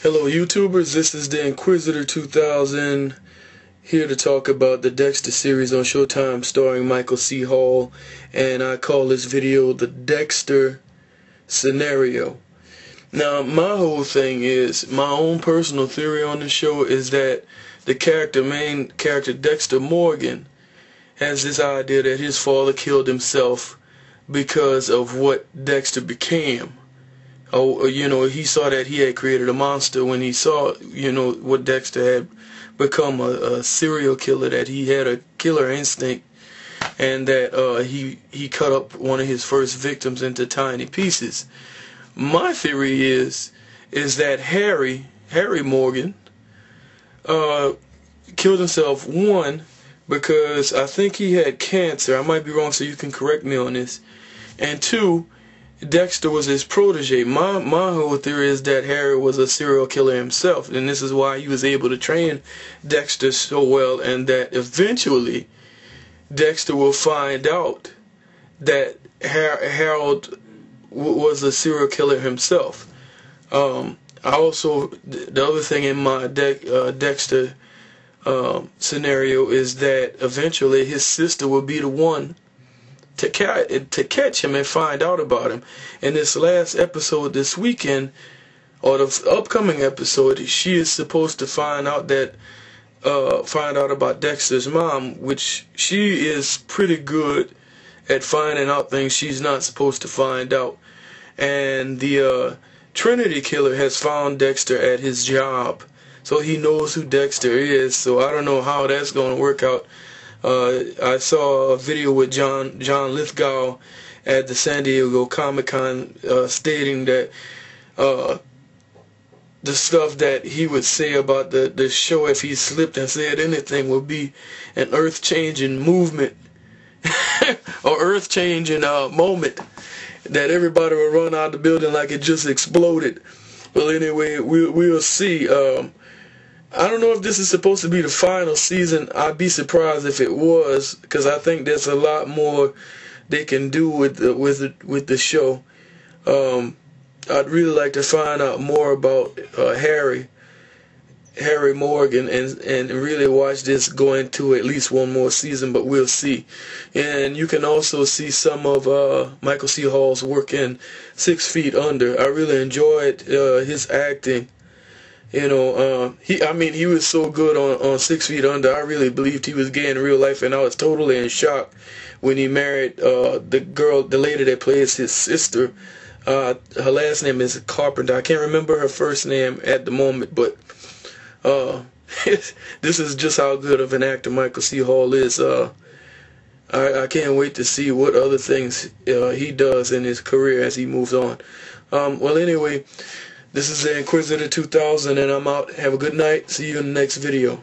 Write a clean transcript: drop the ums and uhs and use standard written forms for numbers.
Hello YouTubers, this is the Inquisitor 2000 here to talk about the Dexter series on Showtime starring Michael C. Hall, and I call this video the Dexter Scenario. Now my whole thing is, my own personal theory on the show is that the main character Dexter Morgan has this idea that his father killed himself because of what Dexter became. Oh, he saw that he had created a monster when he saw, what Dexter had become, a serial killer, that he had a killer instinct, and that he cut up one of his first victims into tiny pieces. My theory is that Harry Morgan killed himself, one, because I think he had cancer. I might be wrong, so you can correct me on this. And two, Dexter was his protege. My whole theory is that Harry was a serial killer himself, and this is why he was able to train Dexter so well, and that eventually Dexter will find out that Harold was a serial killer himself. The other thing in my Dexter scenario is that eventually his sister will be the one to catch him and find out about him. In this last episode this weekend, or the upcoming episode, she is supposed to find out about Dexter's mom, which she is pretty good at finding out things she's not supposed to find out. And the Trinity killer has found Dexter at his job, so he knows who Dexter is. So I don't know how that's going to work out. I saw a video with John Lithgow at the San Diego Comic-Con stating that the stuff that he would say about the show, if he slipped and said anything, would be an earth-changing movement or earth-changing moment, that everybody would run out of the building like it just exploded. Well, anyway, we'll see. I don't know if this is supposed to be the final season. I'd be surprised if it was, because I think there's a lot more they can do with the show. I'd really like to find out more about Harry Morgan and really watch this go into at least one more season, but we'll see. And you can also see some of Michael C. Hall's work in 6 Feet Under. I really enjoyed his acting. He was so good on 6 Feet Under. I really believed he was gay in real life, and I was totally in shock when he married the lady that plays his sister. Her last name is Carpenter. I can't remember her first name at the moment, but this is just how good of an actor Michael C. Hall is. I can't wait to see what other things he does in his career as he moves on. Well, anyway, this is the Inquisitor 2000, and I'm out. Have a good night. See you in the next video.